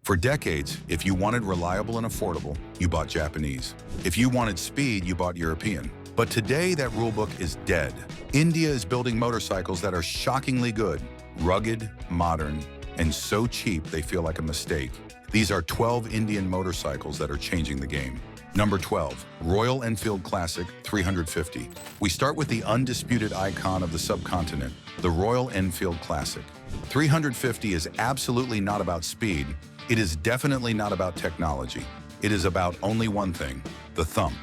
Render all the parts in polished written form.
For decades, if you wanted reliable and affordable, you bought Japanese. If you wanted speed, you bought European. But today, that rulebook is dead. India is building motorcycles that are shockingly good, rugged, modern, and so cheap they feel like a mistake. These are 12 Indian motorcycles that are changing the game. Number 12, Royal Enfield Classic 350. We start with the undisputed icon of the subcontinent, the Royal Enfield Classic. 350 is absolutely not about speed. It is definitely not about technology. It is about only one thing, the thump.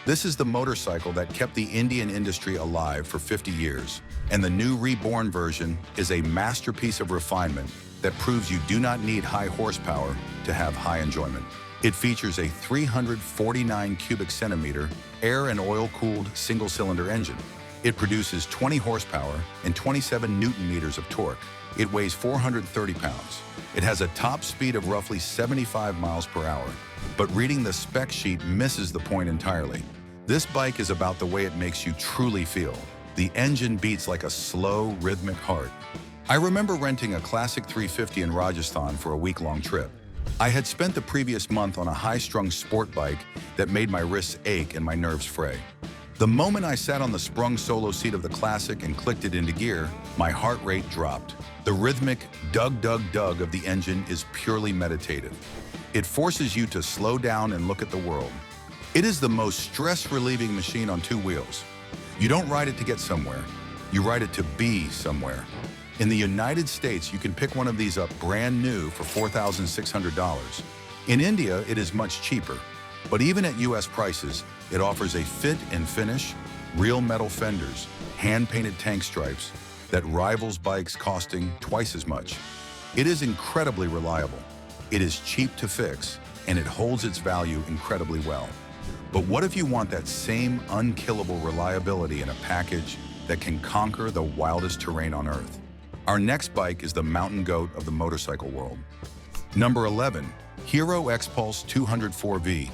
This is the motorcycle that kept the Indian industry alive for 50 years. And the new reborn version is a masterpiece of refinement that proves you do not need high horsepower to have high enjoyment. It features a 349 cubic centimeter air and oil-cooled single-cylinder engine. It produces 20 horsepower and 27 newton meters of torque. It weighs 430 pounds. It has a top speed of roughly 75 miles per hour. But reading the spec sheet misses the point entirely. This bike is about the way it makes you truly feel. The engine beats like a slow, rhythmic heart. I remember renting a Classic 350 in Rajasthan for a week-long trip. I had spent the previous month on a high-strung sport bike that made my wrists ache and my nerves fray. The moment I sat on the sprung solo seat of the Classic and clicked it into gear, my heart rate dropped. The rhythmic dug-dug-dug of the engine is purely meditative. It forces you to slow down and look at the world. It is the most stress-relieving machine on two wheels. You don't ride it to get somewhere. You ride it to be somewhere. In the United States, you can pick one of these up brand new for $4,600. In India, it is much cheaper. But even at US prices, it offers a fit and finish, real metal fenders, hand-painted tank stripes that rivals bikes costing twice as much. It is incredibly reliable. It is cheap to fix, and it holds its value incredibly well. But what if you want that same unkillable reliability in a package that can conquer the wildest terrain on Earth? Our next bike is the mountain goat of the motorcycle world. Number 11, Hero X-Pulse 204V.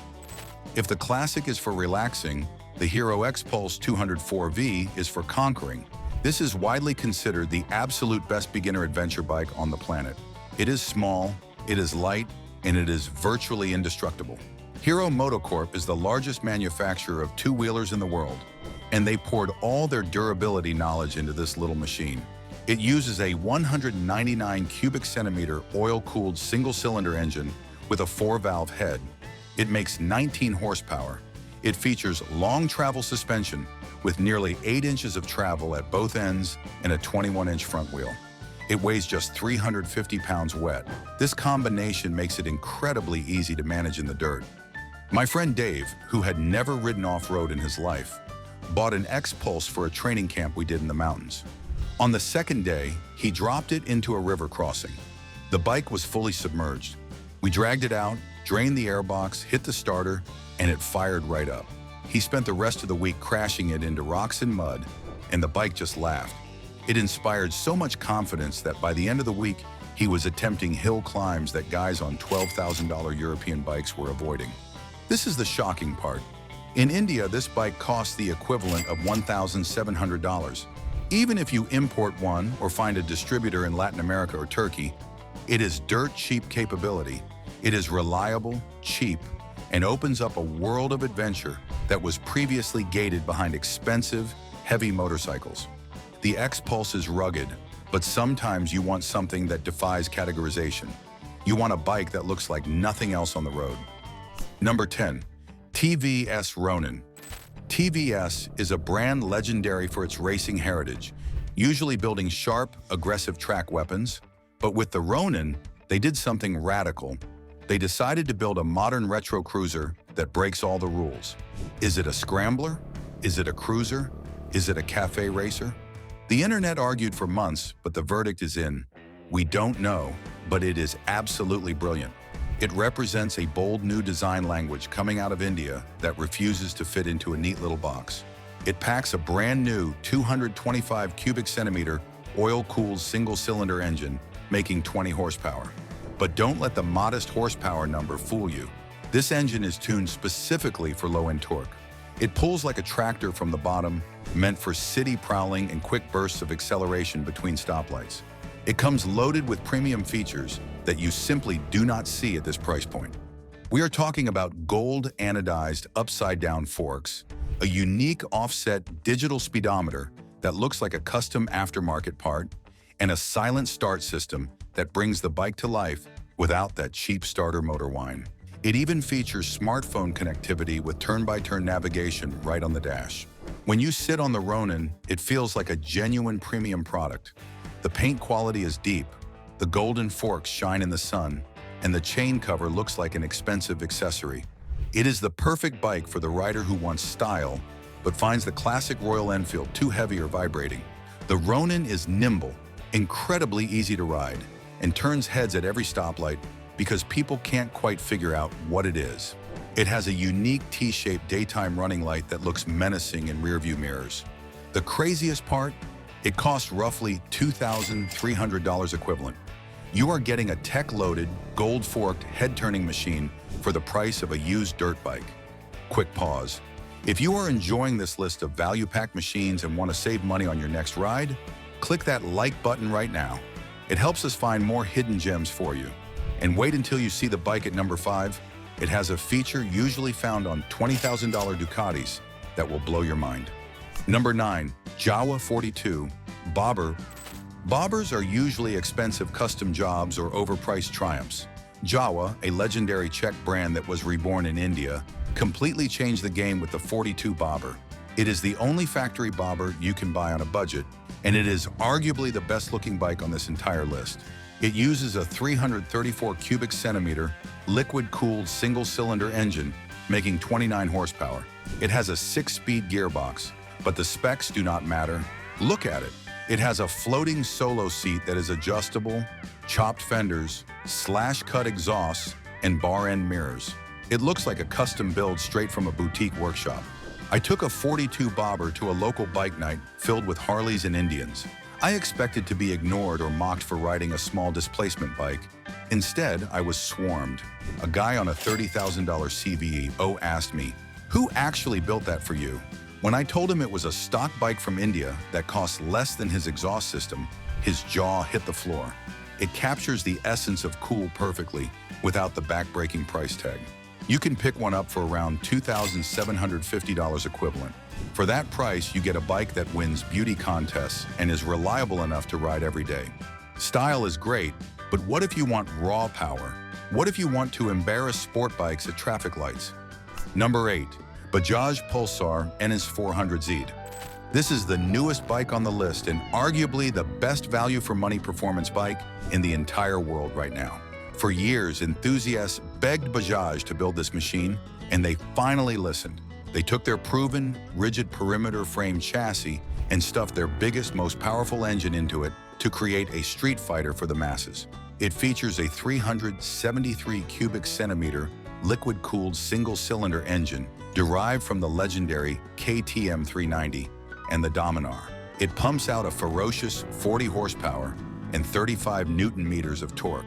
If the Classic is for relaxing, the Hero X-Pulse 204V is for conquering. This is widely considered the absolute best beginner adventure bike on the planet. It is small, it is light, and it is virtually indestructible. Hero MotoCorp is the largest manufacturer of two-wheelers in the world, and they poured all their durability knowledge into this little machine. It uses a 199 cubic centimeter oil-cooled single-cylinder engine with a 4-valve head. It makes 19 horsepower. It features long travel suspension with nearly 8 inches of travel at both ends and a 21-inch front wheel. It weighs just 350 pounds wet. This combination makes it incredibly easy to manage in the dirt. My friend Dave, who had never ridden off-road in his life, bought an X-Pulse for a training camp we did in the mountains. On the second day, he dropped it into a river crossing. The bike was fully submerged. We dragged it out, drained the airbox, hit the starter, and it fired right up. He spent the rest of the week crashing it into rocks and mud, and the bike just laughed. It inspired so much confidence that by the end of the week, he was attempting hill climbs that guys on $12,000 European bikes were avoiding. This is the shocking part. In India, this bike costs the equivalent of $1,700. Even if you import one or find a distributor in Latin America or Turkey, it is dirt cheap capability. It is reliable, cheap, and opens up a world of adventure that was previously gated behind expensive, heavy motorcycles. The X-Pulse is rugged, but sometimes you want something that defies categorization. You want a bike that looks like nothing else on the road. Number 10, TVS Ronin. TVS is a brand legendary for its racing heritage, usually building sharp, aggressive track weapons. But with the Ronin, they did something radical. They decided to build a modern retro cruiser that breaks all the rules. Is it a scrambler? Is it a cruiser? Is it a cafe racer? The internet argued for months, but the verdict is in. We don't know, but it is absolutely brilliant. It represents a bold new design language coming out of India that refuses to fit into a neat little box. It packs a brand new 225 cubic centimeter oil-cooled single-cylinder engine, making 20 horsepower. But don't let the modest horsepower number fool you. This engine is tuned specifically for low-end torque. It pulls like a tractor from the bottom, meant for city prowling and quick bursts of acceleration between stoplights. It comes loaded with premium features, that you simply do not see at this price point. We are talking about gold anodized upside-down forks, a unique offset digital speedometer that looks like a custom aftermarket part, and a silent start system that brings the bike to life without that cheap starter motor whine. It even features smartphone connectivity with turn-by-turn navigation right on the dash. When you sit on the Ronin, it feels like a genuine premium product. The paint quality is deep, the golden forks shine in the sun, and the chain cover looks like an expensive accessory. It is the perfect bike for the rider who wants style, but finds the classic Royal Enfield too heavy or vibrating. The Ronin is nimble, incredibly easy to ride, and turns heads at every stoplight because people can't quite figure out what it is. It has a unique T-shaped daytime running light that looks menacing in rearview mirrors. The craziest part? It costs roughly $2,300 equivalent. You are getting a tech-loaded, gold-forked, head-turning machine for the price of a used dirt bike. Quick pause. If you are enjoying this list of value-packed machines and want to save money on your next ride, click that like button right now. It helps us find more hidden gems for you. And wait until you see the bike at number 5. It has a feature usually found on $20,000 Ducatis that will blow your mind. Number 9, Jawa 42 Bobber. Bobbers are usually expensive custom jobs or overpriced triumphs. Jawa, a legendary Czech brand that was reborn in India, completely changed the game with the 42 Bobber. It is the only factory bobber you can buy on a budget, and it is arguably the best-looking bike on this entire list. It uses a 334 cubic centimeter liquid-cooled single-cylinder engine, making 29 horsepower. It has a 6-speed gearbox, but the specs do not matter. Look at it. It has a floating solo seat that is adjustable, chopped fenders, slash-cut exhausts, and bar-end mirrors. It looks like a custom build straight from a boutique workshop. I took a 42 Bobber to a local bike night filled with Harleys and Indians. I expected to be ignored or mocked for riding a small displacement bike. Instead, I was swarmed. A guy on a $30,000 CVE asked me, "Who actually built that for you?" When I told him it was a stock bike from India that cost less than his exhaust system, his jaw hit the floor. It captures the essence of cool perfectly without the back-breaking price tag. You can pick one up for around $2,750 equivalent. For that price, you get a bike that wins beauty contests and is reliable enough to ride every day. Style is great, but what if you want raw power? What if you want to embarrass sport bikes at traffic lights? Number 8. Bajaj Pulsar NS 400Z. This is the newest bike on the list and arguably the best value for money performance bike in the entire world right now. For years, enthusiasts begged Bajaj to build this machine, and they finally listened. They took their proven, rigid perimeter frame chassis and stuffed their biggest, most powerful engine into it to create a street fighter for the masses. It features a 373 cubic centimeter liquid-cooled single-cylinder engine derived from the legendary KTM 390 and the Dominar. It pumps out a ferocious 40 horsepower and 35 newton-meters of torque.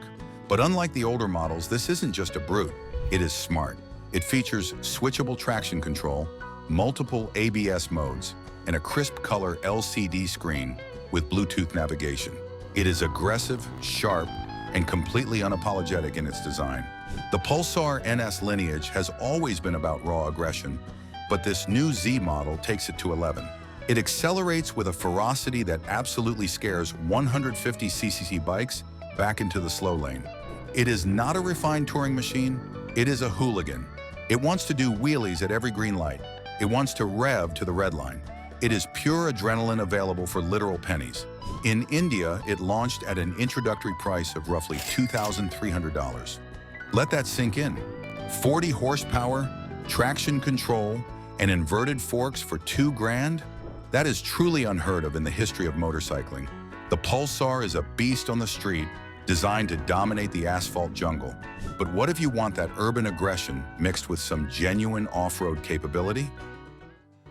But unlike the older models, this isn't just a brute, it is smart. It features switchable traction control, multiple ABS modes, and a crisp color LCD screen with Bluetooth navigation. It is aggressive, sharp, and completely unapologetic in its design. The Pulsar NS lineage has always been about raw aggression, but this new Z model takes it to 11. It accelerates with a ferocity that absolutely scares 150cc bikes back into the slow lane. It is not a refined touring machine, it is a hooligan. It wants to do wheelies at every green light. It wants to rev to the red line. It is pure adrenaline available for literal pennies. In India, it launched at an introductory price of roughly $2,300. Let that sink in. 40 horsepower, traction control, and inverted forks for $2,000? That is truly unheard of in the history of motorcycling. The Pulsar is a beast on the street, designed to dominate the asphalt jungle. But what if you want that urban aggression mixed with some genuine off-road capability?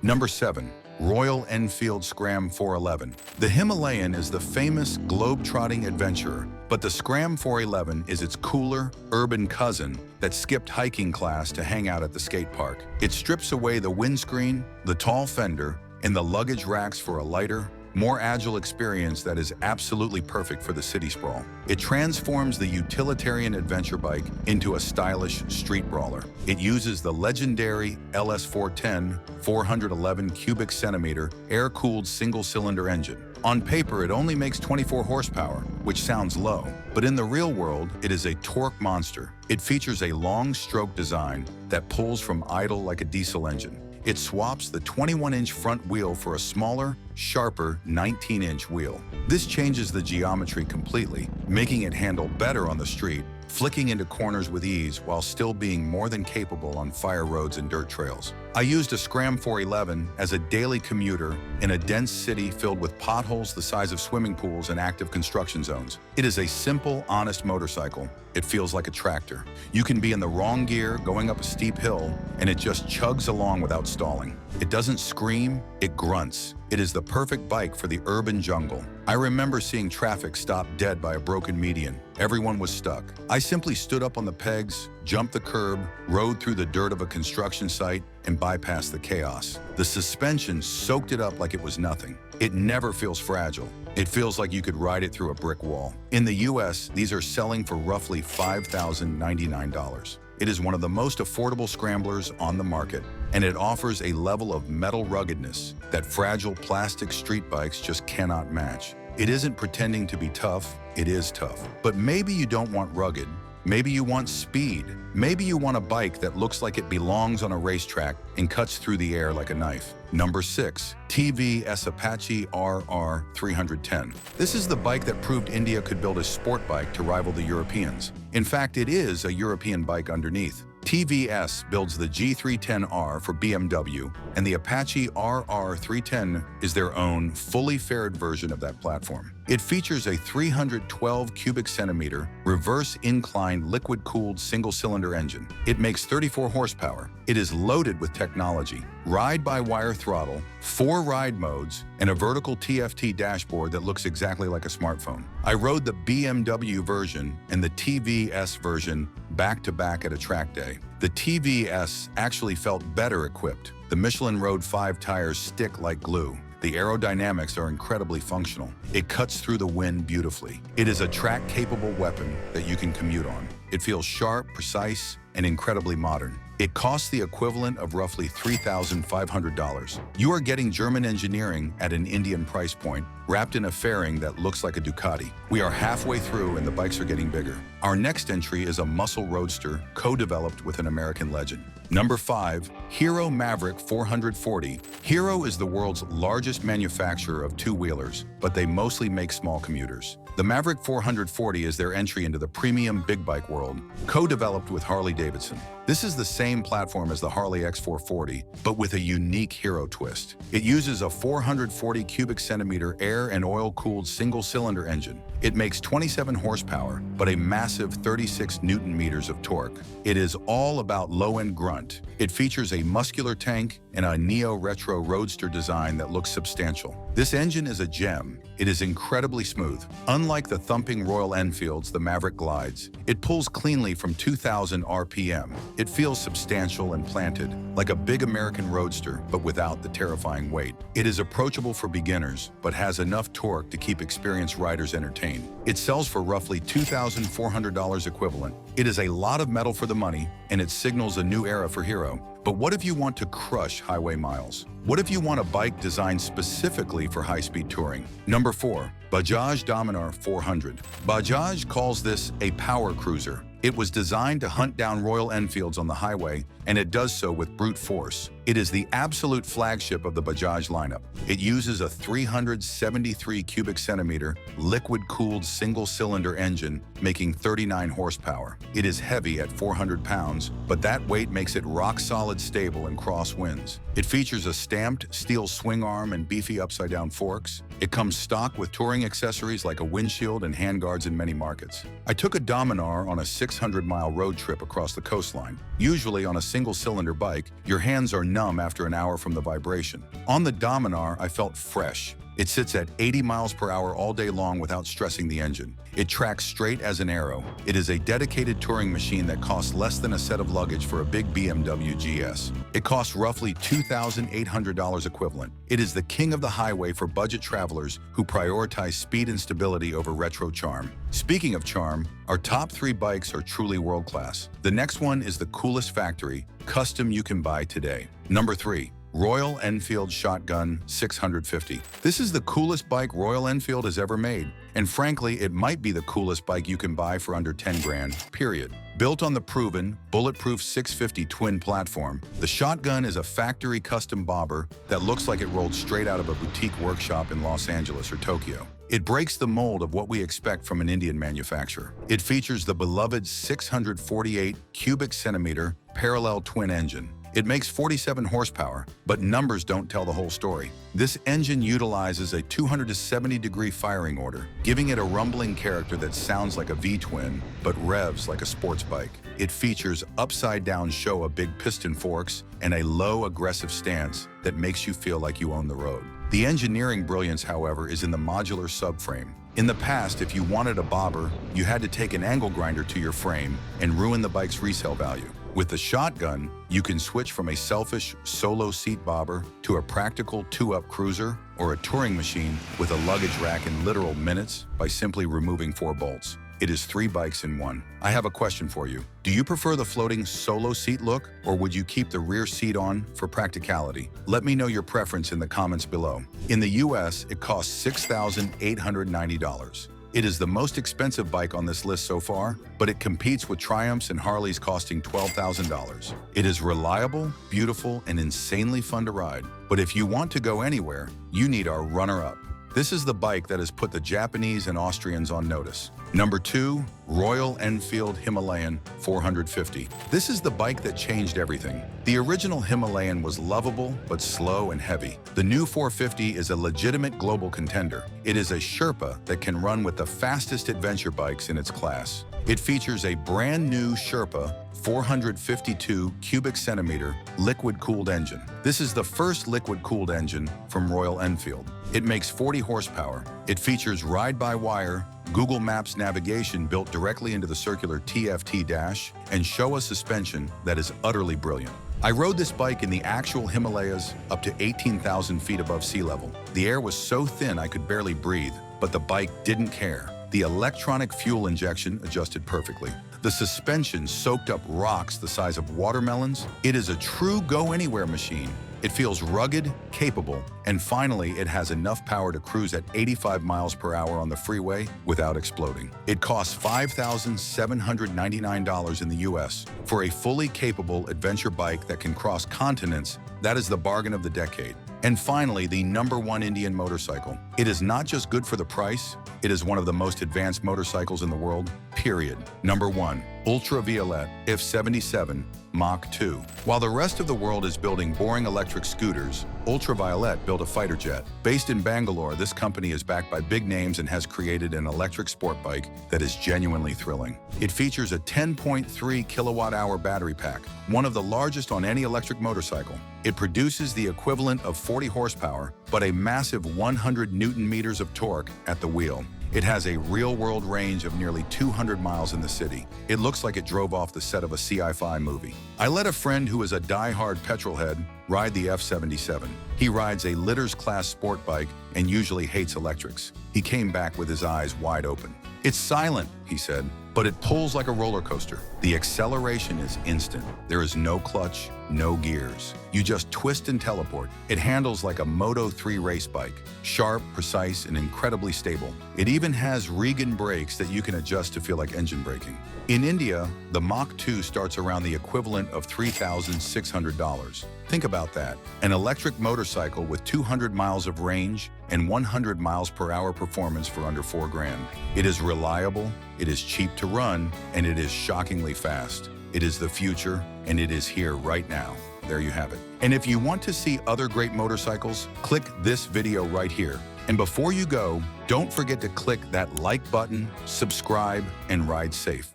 Number 7. Royal Enfield Scram 411. The Himalayan is the famous globe-trotting adventurer, but the Scram 411 is its cooler, urban cousin that skipped hiking class to hang out at the skate park. It strips away the windscreen, the tall fender, and the luggage racks for a lighter, more agile experience that is absolutely perfect for the city sprawl. It transforms the utilitarian adventure bike into a stylish street brawler. It uses the legendary LS410 411 cubic centimeter air-cooled single-cylinder engine. On paper, it only makes 24 horsepower, which sounds low, but in the real world, it is a torque monster. It features a long stroke design that pulls from idle like a diesel engine. It swaps the 21-inch front wheel for a smaller, sharper 19-inch wheel. This changes the geometry completely, making it handle better on the street, flicking into corners with ease while still being more than capable on fire roads and dirt trails. I used a Scram 411 as a daily commuter in a dense city filled with potholes the size of swimming pools and active construction zones. It is a simple, honest motorcycle. It feels like a tractor. You can be in the wrong gear going up a steep hill, and it just chugs along without stalling. It doesn't scream, it grunts. It is the perfect bike for the urban jungle. I remember seeing traffic stop dead by a broken median. Everyone was stuck. I simply stood up on the pegs, jumped the curb, rode through the dirt of a construction site, and bypassed the chaos. The suspension soaked it up like it was nothing. It never feels fragile. It feels like you could ride it through a brick wall. In the US, these are selling for roughly $5,099. It is one of the most affordable scramblers on the market, and it offers a level of metal ruggedness that fragile plastic street bikes just cannot match. It isn't pretending to be tough, it is tough. But maybe you don't want rugged. Maybe you want speed. Maybe you want a bike that looks like it belongs on a racetrack and cuts through the air like a knife. Number 6, TVS Apache RR 310. This is the bike that proved India could build a sport bike to rival the Europeans. In fact, it is a European bike underneath. TVS builds the G310R for BMW, and the Apache RR310 is their own, fully fared version of that platform. It features a 312 cubic centimeter, reverse inclined liquid-cooled single-cylinder engine. It makes 34 horsepower. It is loaded with technology, ride-by-wire throttle, 4 ride modes, and a vertical TFT dashboard that looks exactly like a smartphone. I rode the BMW version and the TVS version back-to-back at a track day. The TVS actually felt better equipped. The Michelin Road 5 tires stick like glue. The aerodynamics are incredibly functional. It cuts through the wind beautifully. It is a track-capable weapon that you can commute on. It feels sharp, precise, and incredibly modern. It costs the equivalent of roughly $3,500. You are getting German engineering at an Indian price point, wrapped in a fairing that looks like a Ducati. We are halfway through and the bikes are getting bigger. Our next entry is a muscle roadster co-developed with an American legend. Number 5, Hero Maverick 440. Hero is the world's largest manufacturer of two-wheelers, but they mostly make small commuters. The Maverick 440 is their entry into the premium big bike world, co-developed with Harley-Davidson. This is the same platform as the Harley X440, but with a unique Hero twist. It uses a 440 cubic centimeter air and oil-cooled single-cylinder engine. It makes 27 horsepower, but a massive 36 newton meters of torque. It is all about low-end grunt. It features a muscular tank and a neo-retro roadster design that looks substantial. This engine is a gem. It is incredibly smooth. Unlike the thumping Royal Enfields, the Maverick glides. It pulls cleanly from 2,000 RPM. It feels substantial and planted, like a big American roadster, but without the terrifying weight. It is approachable for beginners, but has enough torque to keep experienced riders entertained. It sells for roughly $2,400 equivalent. It is a lot of metal for the money, and it signals a new era for Hero. But what if you want to crush highway miles? What if you want a bike designed specifically for high-speed touring? Number 4, Bajaj Dominar 400. Bajaj calls this a power cruiser. It was designed to hunt down Royal Enfields on the highway, and it does so with brute force. It is the absolute flagship of the Bajaj lineup. It uses a 373 cubic centimeter liquid-cooled single-cylinder engine, making 39 horsepower. It is heavy at 400 pounds, but that weight makes it rock-solid stable in crosswinds. It features a stamped steel swing arm and beefy upside-down forks. It comes stock with touring accessories like a windshield and handguards in many markets. I took a Dominar on a 600-mile road trip across the coastline. Usually on a single-cylinder bike, your hands are numb after an hour from the vibration. On the Dominar, I felt fresh. It sits at 80 miles per hour all day long without stressing the engine. It tracks straight as an arrow. It is a dedicated touring machine that costs less than a set of luggage for a big BMW GS. It costs roughly $2,800 equivalent. It is the king of the highway for budget travelers who prioritize speed and stability over retro charm. Speaking of charm, our top 3 bikes are truly world-class. The next one is the coolest factory, custom you can buy today. Number 3. Royal Enfield Shotgun 650. This is the coolest bike Royal Enfield has ever made, and frankly, it might be the coolest bike you can buy for under 10 grand, period. Built on the proven, bulletproof 650 twin platform, the Shotgun is a factory custom bobber that looks like it rolled straight out of a boutique workshop in Los Angeles or Tokyo. It breaks the mold of what we expect from an Indian manufacturer. It features the beloved 648 cubic centimeter parallel twin engine. It makes 47 horsepower, but numbers don't tell the whole story. This engine utilizes a 270-degree firing order, giving it a rumbling character that sounds like a V-twin, but revs like a sports bike. It features upside-down Showa big piston forks and a low, aggressive stance that makes you feel like you own the road. The engineering brilliance, however, is in the modular subframe. In the past, if you wanted a bobber, you had to take an angle grinder to your frame and ruin the bike's resale value. With the Shotgun, you can switch from a selfish solo seat bobber to a practical 2-up cruiser or a touring machine with a luggage rack in literal minutes by simply removing 4 bolts. It is 3 bikes in one. I have a question for you. Do you prefer the floating solo seat look, or would you keep the rear seat on for practicality? Let me know your preference in the comments below. In the US, it costs $6,890. It is the most expensive bike on this list so far, but it competes with Triumphs and Harleys costing $12,000. It is reliable, beautiful, and insanely fun to ride. But if you want to go anywhere, you need our runner-up. This is the bike that has put the Japanese and Austrians on notice. Number 2, Royal Enfield Himalayan 450. This is the bike that changed everything. The original Himalayan was lovable but slow and heavy. The new 450 is a legitimate global contender. It is a Sherpa that can run with the fastest adventure bikes in its class. It features a brand new Sherpa 452 cubic centimeter liquid-cooled engine. This is the first liquid-cooled engine from Royal Enfield. It makes 40 horsepower. It features ride-by-wire, Google Maps navigation built directly into the circular TFT dash, and Showa suspension that is utterly brilliant. I rode this bike in the actual Himalayas up to 18,000 feet above sea level. The air was so thin I could barely breathe, but the bike didn't care. The electronic fuel injection adjusted perfectly. The suspension soaked up rocks the size of watermelons. It is a true go-anywhere machine. It feels rugged, capable, and finally, it has enough power to cruise at 85 miles per hour on the freeway without exploding. It costs $5,799 in the US. For a fully capable adventure bike that can cross continents, that is the bargain of the decade. And finally, the #1 Indian motorcycle. It is not just good for the price, it is one of the most advanced motorcycles in the world, period. Number 1, Ultraviolette F77 Mach 2. While the rest of the world is building boring electric scooters, Ultraviolette built a fighter jet. Based in Bangalore, this company is backed by big names and has created an electric sport bike that is genuinely thrilling. It features a 10.3 kilowatt-hour battery pack, one of the largest on any electric motorcycle. It produces the equivalent of 40 horsepower, but a massive 100 newton-meters of torque at the wheel. It has a real-world range of nearly 200 miles in the city. It looks like it drove off the set of a sci-fi movie. I let a friend who is a die-hard petrolhead ride the F77. He rides a Litters class sport bike and usually hates electrics. He came back with his eyes wide open. "It's silent," he said, "but it pulls like a roller coaster. The acceleration is instant. There is no clutch, no gears. You just twist and teleport. It handles like a Moto 3 race bike. Sharp, precise, and incredibly stable. It even has Regan brakes that you can adjust to feel like engine braking." In India, the Mach 2 starts around the equivalent of $3,600. Think about that. An electric motorcycle with 200 miles of range and 100 miles per hour performance for under $4 grand. It is reliable, it is cheap to run, and it is shockingly fast. It is the future, and it is here right now. There you have it. And if you want to see other great motorcycles, click this video right here. And before you go, don't forget to click that like button, subscribe, and ride safe.